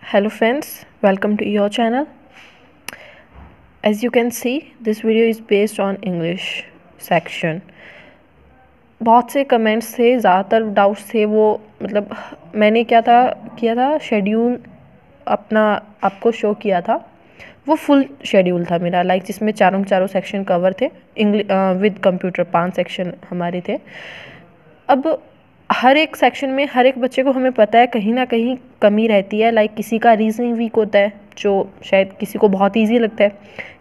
Hello friends, welcome to your channel. As you can see, this video is based on English section. बहुत से comments थे, ज़्यादातर doubts थे वो मतलब मैंने किया था शेड्यूल अपना आपको शो किया था। वो फुल शेड्यूल था मेरा, लाइक जिसमें चारों सेक्शन कवर थे। विद कंप्यूटर 5 सेक्शन हमारे थे। अब हर एक सेक्शन में हर एक बच्चे को हमें पता है कहीं ना कहीं कमी रहती है। लाइक किसी का रीजनिंग वीक होता है जो शायद किसी को बहुत इजी लगता है,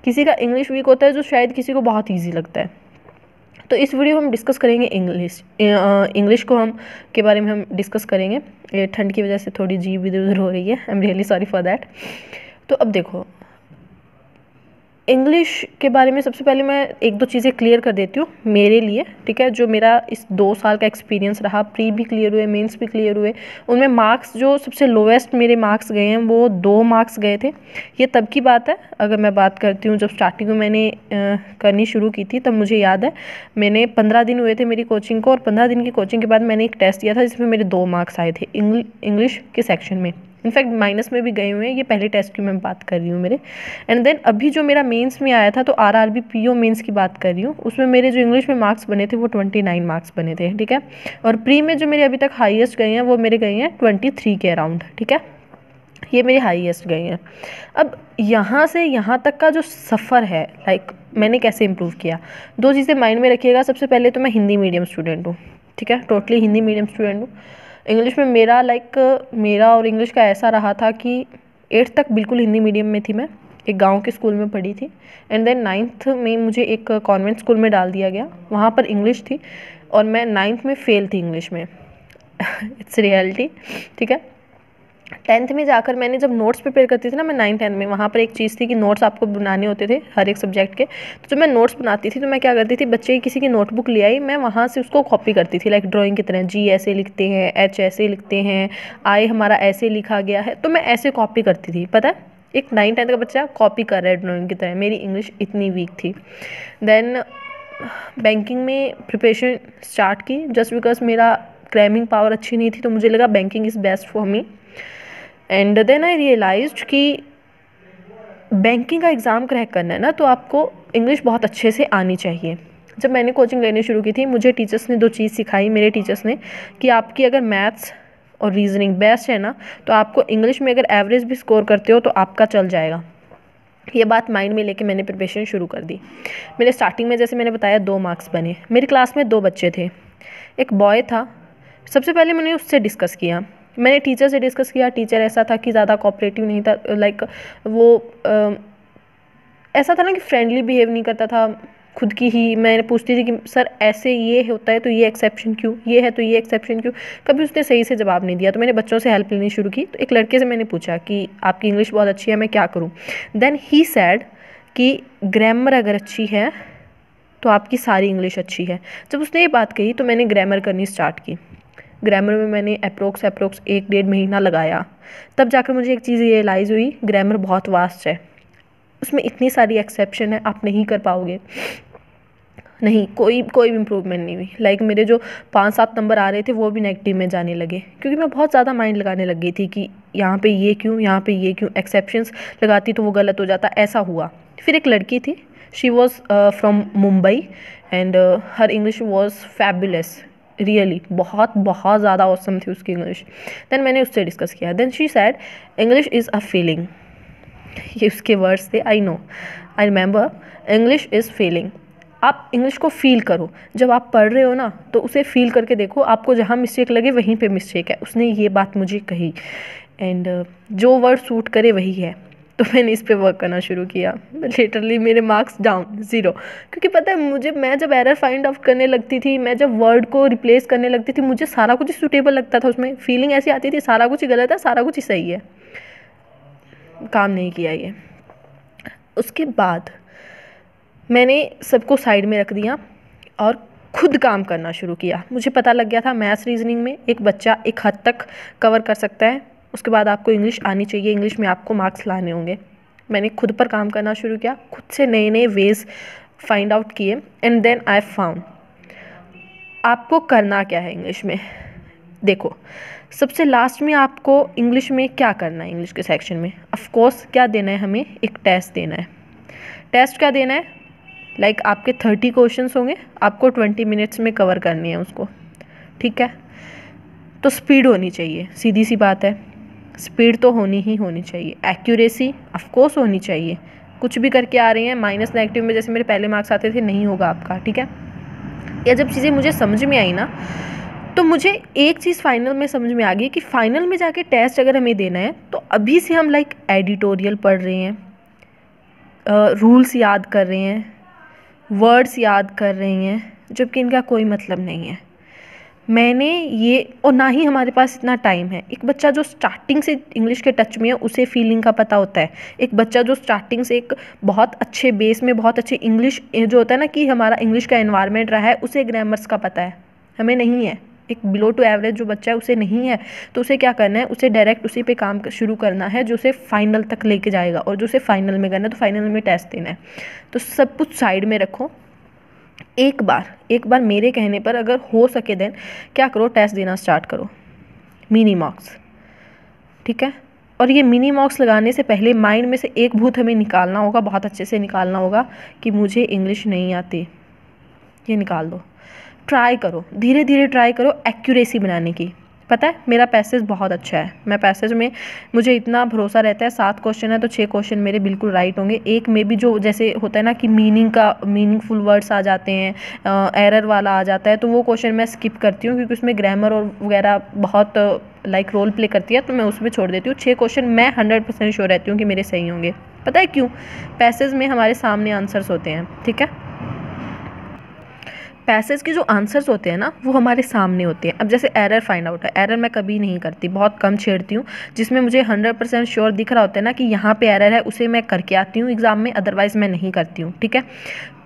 किसी का इंग्लिश वीक होता है जो शायद किसी को बहुत इजी लगता है। तो इस वीडियो हम डिस्कस करेंगे इंग्लिश को हम के बारे में हम डिस्कस करेंगे। ये ठंड की वजह से थोड़ी जीभ इधर उधर हो रही है, I am really sorry for that. तो अब देखो, इंग्लिश के बारे में सबसे पहले मैं एक दो चीज़ें क्लियर कर देती हूँ मेरे लिए, ठीक है। जो मेरा इस 2 साल का एक्सपीरियंस रहा, प्री भी क्लियर हुए, मेंस भी क्लियर हुए, उनमें मार्क्स जो सबसे लोवेस्ट मेरे मार्क्स गए हैं वो 2 मार्क्स गए थे। ये तब की बात है, अगर मैं बात करती हूँ जब स्टार्टिंग में मैंने करनी शुरू की थी, तब मुझे याद है मैंने 15 दिन हुए थे मेरी कोचिंग को, और 15 दिन की कोचिंग के बाद मैंने एक टेस्ट दिया था जिसमें मेरे 2 मार्क्स आए थे इंग्लिश के सेक्शन में। इनफैक्ट माइनस में भी गए हुए हैं, ये पहले टेस्ट की मैं बात कर रही हूँ मेरे। एंड देन अभी जो मेरा मेंस में आया था, तो आरआरबी पीओ मेंस की बात कर रही हूँ, उसमें मेरे जो इंग्लिश में मार्क्स बने थे वो 29 मार्क्स बने थे, ठीक है। और प्री में जो मेरे अभी तक हाईएस्ट गए हैं वो मेरे गए हैं 23 के अराउंड, ठीक है। ये मेरे हाईएस्ट गए हैं। अब यहाँ से यहाँ तक का जो सफ़र है, लाइक मैंने कैसे इम्प्रूव किया, 2 चीज़ें माइंड में रखिएगा। सबसे पहले तो मैं हिंदी मीडियम स्टूडेंट हूँ, ठीक है, टोटली हिंदी मीडियम स्टूडेंट हूँ। इंग्लिश में मेरा और इंग्लिश का ऐसा रहा था कि 8th तक बिल्कुल हिंदी मीडियम में थी मैं, एक गांव के स्कूल में पढ़ी थी। एंड देन 9th में मुझे एक कॉन्वेंट स्कूल में डाल दिया गया, वहाँ पर इंग्लिश थी और मैं 9th में फ़ेल थी इंग्लिश में। इट्स रियलिटी, ठीक है। 10th में जाकर मैंने जब नोट्स प्रिपेयर करती थी ना, मैं 9th-10th में, वहाँ पर एक चीज़ थी कि नोट्स आपको बनाने होते थे हर एक सब्जेक्ट के। तो जब मैं नोट्स बनाती थी तो मैं क्या करती थी, बच्चे किसी की नोटबुक ले आई, मैं वहाँ से उसको कॉपी करती थी, लाइक ड्राइंग की तरह। जी ऐसे लिखते हैं, एच ऐसे लिखते हैं, आई हमारा ऐसे लिखा गया है, तो मैं ऐसे कॉपी करती थी। पता है, एक 9th-10th का बच्चा कॉपी कर रहा है ड्राइंग की तरह। मेरी इंग्लिश इतनी वीक थी। देन बैंकिंग में प्रिपरेशन स्टार्ट की, जस्ट बिकॉज मेरा क्रैमिंग पावर अच्छी नहीं थी, तो मुझे लगा banking is best for me. And then I realized कि बैंकिंग का एग्ज़ाम क्रैक करना है ना, तो आपको इंग्लिश बहुत अच्छे से आनी चाहिए। जब मैंने कोचिंग लेनी शुरू की थी, मुझे टीचर्स ने 2 चीज़ सिखाई, मेरे टीचर्स ने, कि आपकी अगर मैथ्स और रीजनिंग बेस्ट है ना, तो आपको इंग्लिश में अगर एवरेज भी स्कोर करते हो तो आपका चल जाएगा। ये बात माइंड में लेके मैंने प्रिपरेशन शुरू कर दी। मेरे स्टार्टिंग में, जैसे मैंने बताया, 2 मार्क्स बने। मेरी क्लास में 2 बच्चे थे, एक बॉय था। सबसे पहले मैंने उससे डिस्कस किया, मैंने टीचर से डिस्कस किया। टीचर ऐसा था कि ज़्यादा कोऑपरेटिव नहीं था, लाइक वो ऐसा था ना कि फ्रेंडली बिहेव नहीं करता था। खुद की ही मैं पूछती थी कि सर ऐसे ये होता है तो ये एक्सेप्शन क्यों, ये है तो ये एक्सेप्शन क्यों। कभी उसने सही से जवाब नहीं दिया, तो मैंने बच्चों से हेल्प लेनी शुरू की। तो एक लड़के से मैंने पूछा कि आपकी इंग्लिश बहुत अच्छी है, मैं क्या करूँ। देन ही सैड कि ग्रामर अगर अच्छी है तो आपकी सारी इंग्लिश अच्छी है। जब उसने ये बात कही तो मैंने ग्रामर करनी स्टार्ट की। ग्रामर में मैंने अप्रोक्स 1-1.5 महीना लगाया। तब जाकर मुझे एक चीज़ रियलाइज़ हुई, ग्रामर बहुत वास्ट है, उसमें इतनी सारी एक्सेप्शन है, आप नहीं कर पाओगे। नहीं, कोई भी इम्प्रूवमेंट नहीं हुई। लाइक मेरे जो 5-7 नंबर आ रहे थे वो भी नेगेटिव में जाने लगे, क्योंकि मैं बहुत ज़्यादा माइंड लगाने लग गई थी कि यहाँ पे ये क्यों, यहाँ पे ये क्यों, एक्सेप्शंस लगाती तो वो गलत हो जाता। ऐसा हुआ। फिर एक लड़की थी, she was from Mumbai and her English was fabulous, really बहुत ज़्यादा ऑसम थी उसकी इंग्लिश। देन मैंने उससे डिस्कस किया। Then she said English is a feeling, ये उसके वर्ड्स थे। I know, I remember, English is feeling. आप इंग्लिश को फील करो, जब आप पढ़ रहे हो ना तो उसे फील करके देखो, आपको जहाँ मिस्टेक लगे वहीं पे मिस्टेक है। उसने ये बात मुझे कही, एंड जो वर्ड सूट करे वही है। तो मैंने इस पे वर्क करना शुरू किया। लिटरली मेरे मार्क्स डाउन, 0, क्योंकि पता है मुझे, मैं जब एरर फाइंड आउट करने लगती थी, मैं जब वर्ड को रिप्लेस करने लगती थी, मुझे सारा कुछ सूटेबल लगता था। उसमें फीलिंग ऐसी आती थी सारा कुछ ही गलत है, सारा कुछ ही सही है। काम नहीं किया ये। उसके बाद मैंने सबको साइड में रख दिया और खुद काम करना शुरू किया। मुझे पता लग गया था मैथ्स रीजनिंग में एक बच्चा एक हद तक कवर कर सकता है, उसके बाद आपको इंग्लिश आनी चाहिए, इंग्लिश में आपको मार्क्स लाने होंगे। मैंने खुद पर काम करना शुरू किया, खुद से नए वेज फाइंड आउट किए, एंड देन आई फाउंड आपको करना क्या है इंग्लिश में। देखो, सबसे लास्ट में आपको इंग्लिश में क्या करना है, इंग्लिश के सेक्शन में ऑफ कोर्स क्या देना है, हमें एक टेस्ट देना है। टेस्ट क्या देना है, लाइक आपके 30 क्वेश्चंस होंगे, आपको 20 मिनट्स में कवर करनी है उसको, ठीक है। तो स्पीड होनी चाहिए, सीधी सी बात है, स्पीड तो होनी ही होनी चाहिए। एक्यूरेसी ऑफ कोर्स होनी चाहिए, कुछ भी करके आ रहे हैं माइनस नेगेटिव में जैसे मेरे पहले मार्क्स आते थे, नहीं होगा आपका, ठीक है। या जब चीज़ें मुझे समझ में आई ना, तो मुझे एक चीज़ फाइनल में समझ में आ गई कि फाइनल में जाके टेस्ट अगर हमें देना है तो अभी से हम लाइक एडिटोरियल पढ़ रहे हैं, रूल्स याद कर रहे हैं, वर्ड्स याद कर रहे हैं, जबकि इनका कोई मतलब नहीं है। मैंने ये, और ना ही हमारे पास इतना टाइम है। एक बच्चा जो स्टार्टिंग से इंग्लिश के टच में है उसे फीलिंग का पता होता है। एक बच्चा जो स्टार्टिंग से एक बहुत अच्छे बेस में बहुत अच्छे इंग्लिश जो होता है ना कि हमारा इंग्लिश का एनवायरनमेंट रहा है, उसे ग्रामर्स का पता है, हमें नहीं है। एक बिलो टू एवरेज जो बच्चा है उसे नहीं है, तो उसे क्या करना है, उसे डायरेक्ट उसी पे काम शुरू करना है जो उसे फाइनल तक लेके जाएगा, और जो उसे फाइनल में करना है तो फाइनल में टेस्ट देना है। तो सब कुछ साइड में रखो, एक बार मेरे कहने पर अगर हो सके देन क्या करो, टेस्ट देना स्टार्ट करो, मिनी मार्क्स, ठीक है। और ये मिनी मार्क्स लगाने से पहले माइंड में से एक भूत हमें निकालना होगा, बहुत अच्छे से निकालना होगा कि मुझे इंग्लिश नहीं आती, ये निकाल दो। ट्राई करो, धीरे धीरे ट्राई करो एक्यूरेसी बनाने की। पता है मेरा पैसेज बहुत अच्छा है, मैं पैसेज में मुझे इतना भरोसा रहता है, 7 क्वेश्चन है तो 6 क्वेश्चन मेरे बिल्कुल राइट होंगे। एक में भी जो जैसे होता है ना कि मीनिंगफुल वर्ड्स आ जाते हैं, एरर वाला आ जाता है, तो वो क्वेश्चन मैं स्किप करती हूँ क्योंकि उसमें ग्रामर और वगैरह बहुत लाइक रोल प्ले करती है, तो मैं उसमें छोड़ देती हूँ। 6 क्वेश्चन मैं 100% श्योर रहती हूँ कि मेरे सही होंगे। पता है क्यों? पैसेज में हमारे सामने आंसर्स होते हैं, ठीक है। पैसेज के जो आंसर्स होते हैं ना वो हमारे सामने होते हैं। अब जैसे एरर फाइंड आउट है, एरर मैं कभी नहीं करती, बहुत कम छेड़ती हूँ। जिसमें मुझे 100% श्योर दिख रहा होता है ना कि यहाँ पे एरर है, उसे मैं करके आती हूँ एग्जाम में, अदरवाइज़ मैं नहीं करती हूँ, ठीक है।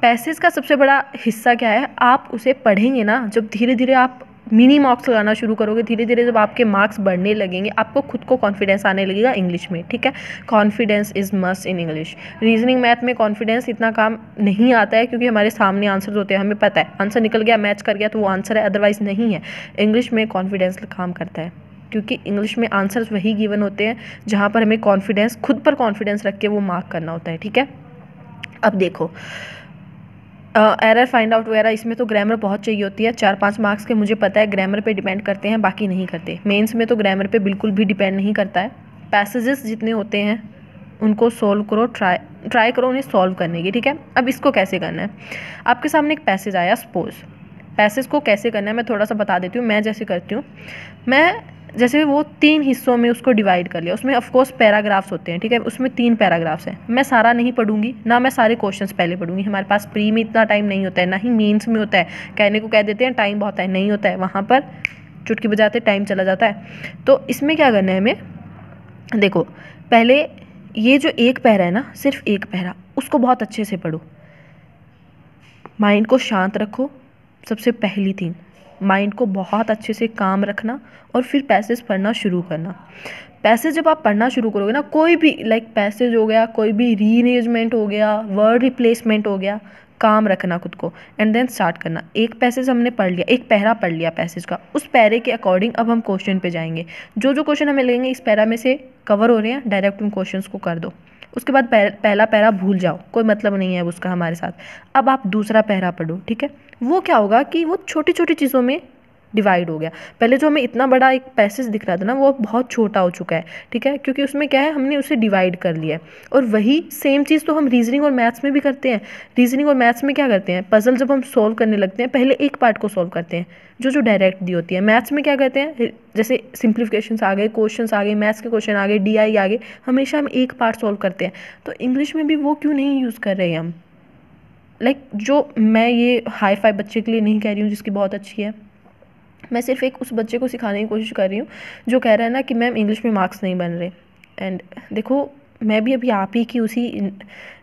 पैसेज का सबसे बड़ा हिस्सा क्या है, आप उसे पढ़ेंगे ना, जब धीरे धीरे आप मिनी मार्क्स लगाना शुरू करोगे, धीरे धीरे जब आपके मार्क्स बढ़ने लगेंगे, आपको खुद को कॉन्फिडेंस आने लगेगा इंग्लिश में, ठीक है। Confidence is must in English. Reasoning math में कॉन्फिडेंस इतना काम नहीं आता है क्योंकि हमारे सामने आंसर होते हैं, हमें पता है आंसर निकल गया, मैच कर गया तो वो आंसर है, अदरवाइज़ नहीं है। इंग्लिश में कॉन्फिडेंस काम करता है क्योंकि इंग्लिश में आंसर्स वही गिवन होते हैं जहाँ पर हमें कॉन्फिडेंस, खुद पर कॉन्फिडेंस रख के वो मार्क करना होता है, ठीक है। अब देखो एरर फाइंड आउट वगैरह, इसमें तो ग्रामर बहुत चाहिए होती है। 4-5 मार्क्स के मुझे पता है ग्रामर पे डिपेंड करते हैं, बाकी नहीं करते। मेंस में तो ग्रामर पे बिल्कुल भी डिपेंड नहीं करता है। पैसेजेस जितने होते हैं उनको सोल्व करो, ट्राई करो उन्हें सॉल्व करने की, ठीक है। अब इसको कैसे करना है, आपके सामने एक पैसेज आया, सपोज पैसेज को कैसे करना है मैं थोड़ा सा बता देती हूँ। मैं जैसे करती हूँ, मैं जैसे वो 3 हिस्सों में उसको डिवाइड कर लिया, उसमें ऑफ कोर्स पैराग्राफ्स होते हैं, ठीक है। उसमें 3 पैराग्राफ्स हैं, मैं सारा नहीं पढ़ूंगी, ना मैं सारे क्वेश्चंस पहले पढ़ूंगी, हमारे पास प्री में इतना टाइम नहीं होता है, ना ही मेंस में होता है। कहने को कह देते हैं टाइम बहुत है, नहीं होता है, वहाँ पर चुटकी बजाते टाइम चला जाता है। तो इसमें क्या करना है हमें, देखो पहले ये जो एक पैरा है ना, सिर्फ एक पैरा, उसको बहुत अच्छे से पढ़ो, माइंड को शांत रखो। सबसे पहली थिंग, माइंड को बहुत अच्छे से काम रखना और फिर पैसेज पढ़ना शुरू करना। पैसेज जब आप पढ़ना शुरू करोगे ना, कोई भी लाइक पैसेज हो गया, कोई भी रीअरेंजमेंट हो गया, वर्ड रिप्लेसमेंट हो गया, काम रखना खुद को एंड देन स्टार्ट करना। एक पैसेज हमने पढ़ लिया, एक पैरा पढ़ लिया पैसेज का, उस पैरे के अकॉर्डिंग अब हम क्वेश्चन पे जाएंगे। जो जो क्वेश्चन हमें लगेंगे इस पैरा में से कवर हो रहे हैं, डायरेक्ट उन क्वेश्चंस को कर दो। उसके बाद पहला पैरा भूल जाओ, कोई मतलब नहीं है उसका हमारे साथ। अब आप दूसरा पैरा पढ़ो, ठीक है। वो क्या होगा कि वो छोटी छोटी चीज़ों में डिवाइड हो गया। पहले जो हमें इतना बड़ा एक पैसेज दिख रहा था ना, वो बहुत छोटा हो चुका है, ठीक है, क्योंकि उसमें क्या है, हमने उसे डिवाइड कर लिया है। और वही सेम चीज़ तो हम रीजनिंग और मैथ्स में भी करते हैं। रीजनिंग और मैथ्स में क्या करते हैं, पजल जब हम सोल्व करने लगते हैं, पहले एक पार्ट को सोल्व करते हैं जो जो डायरेक्ट दी होती है। मैथ्स में क्या करते हैं, जैसे सिंप्लीफिकेशंस आ गए, क्वेश्चंस आ गए, मैथ्स के क्वेश्चन आ गए, DI आ गए, हमेशा हम एक पार्ट सोल्व करते हैं। तो इंग्लिश में भी वो क्यों नहीं यूज़ कर रहे हैं हम, लाइक जो मैं ये हाई फाई बच्चे के लिए नहीं कह रही हूँ जिसकी बहुत अच्छी है, मैं सिर्फ एक उस बच्चे को सिखाने की कोशिश कर रही हूँ जो कह रहा है ना कि मैम इंग्लिश में मार्क्स नहीं बन रहे। एंड देखो मैं भी अभी आप ही की उसी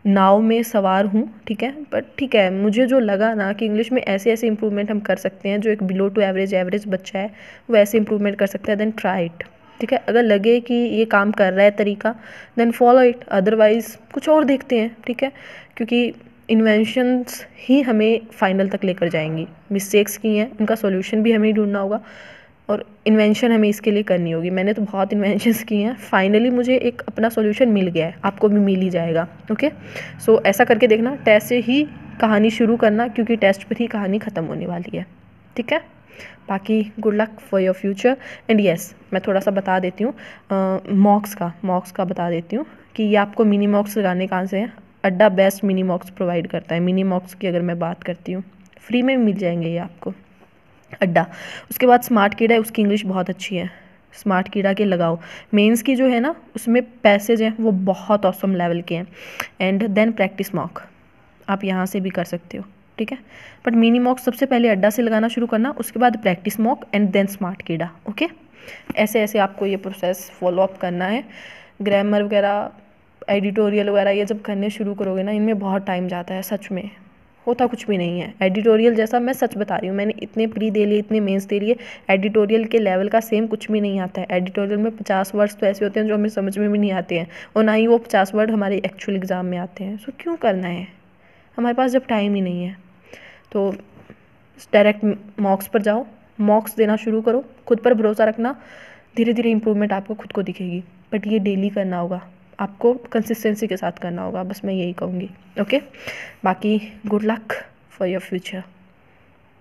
नाव में सवार हूँ, ठीक है। बट ठीक है, मुझे जो लगा ना कि इंग्लिश में ऐसे ऐसे इंप्रूवमेंट हम कर सकते हैं, जो एक बिलो टू एवरेज बच्चा है वो ऐसे इंप्रूवमेंट कर सकता है, देन ट्राई इट, ठीक है। अगर लगे कि ये काम कर रहा है तरीका, देन फॉलो इट, अदरवाइज़ कुछ और देखते हैं, ठीक है। क्योंकि इन्वेंशंस ही हमें फाइनल तक लेकर जाएंगी। मिस्टेक्स की हैं, उनका सॉल्यूशन भी हमें ही ढूंढना होगा। और इन्वेंशन हमें इसके लिए करनी होगी। मैंने तो बहुत इन्वेंशंस की हैं, फाइनली मुझे एक अपना सॉल्यूशन मिल गया है, आपको भी मिल ही जाएगा। ओके, सो ऐसा करके देखना, टेस्ट से ही कहानी शुरू करना, क्योंकि टेस्ट पर ही कहानी ख़त्म होने वाली है। ठीक है, बाकी good luck for your future. And yes, मैं थोड़ा सा बता देती हूँ मॉक्स का बता देती हूँ कि ये आपको मिनी मॉक्स लगाने कहाँ से हैं। अड्डा बेस्ट मिनी मॉक्स प्रोवाइड करता है। मिनी मॉक्स की अगर मैं बात करती हूँ, फ्री में मिल जाएंगे ये आपको, अड्डा। उसके बाद स्मार्ट कीड़ा है, उसकी इंग्लिश बहुत अच्छी है, स्मार्ट कीड़ा के लगाओ। मेंस की जो है ना, उसमें पैसेज हैं वो बहुत ऑसम लेवल के हैं। एंड देन प्रैक्टिस मॉक, आप यहाँ से भी कर सकते हो। ठीक है, बट मिनी मॉक सबसे पहले अड्डा से लगाना शुरू करना, उसके बाद practice mock and then smart कीड़ा। ओके, ऐसे ऐसे आपको ये प्रोसेस फॉलो अप करना है। ग्रामर वगैरह, एडिटोरियल वगैरह ये जब करने शुरू करोगे ना, इनमें बहुत टाइम जाता है, सच में होता कुछ भी नहीं है एडिटोरियल जैसा। मैं सच बता रही हूँ, मैंने इतने प्री दे लिए, इतने मेंस दे लिए, एडिटोरियल के लेवल का सेम कुछ भी नहीं आता है। एडिटोरियल में 50 वर्ड्स तो ऐसे होते हैं जो हमें समझ में भी नहीं आते हैं, और ना ही वो 50 वर्ड हमारे एक्चुअल एग्ज़ाम में आते हैं। सो क्यों करना है, हमारे पास जब टाइम ही नहीं है। तो डायरेक्ट मॉक्स पर जाओ, मॉक्स देना शुरू करो, खुद पर भरोसा रखना, धीरे धीरे इंप्रूवमेंट आपको खुद को दिखेगी। बट ये डेली करना होगा आपको, कंसिस्टेंसी के साथ करना होगा, बस मैं यही कहूँगी। ओके, बाकी good luck for your future.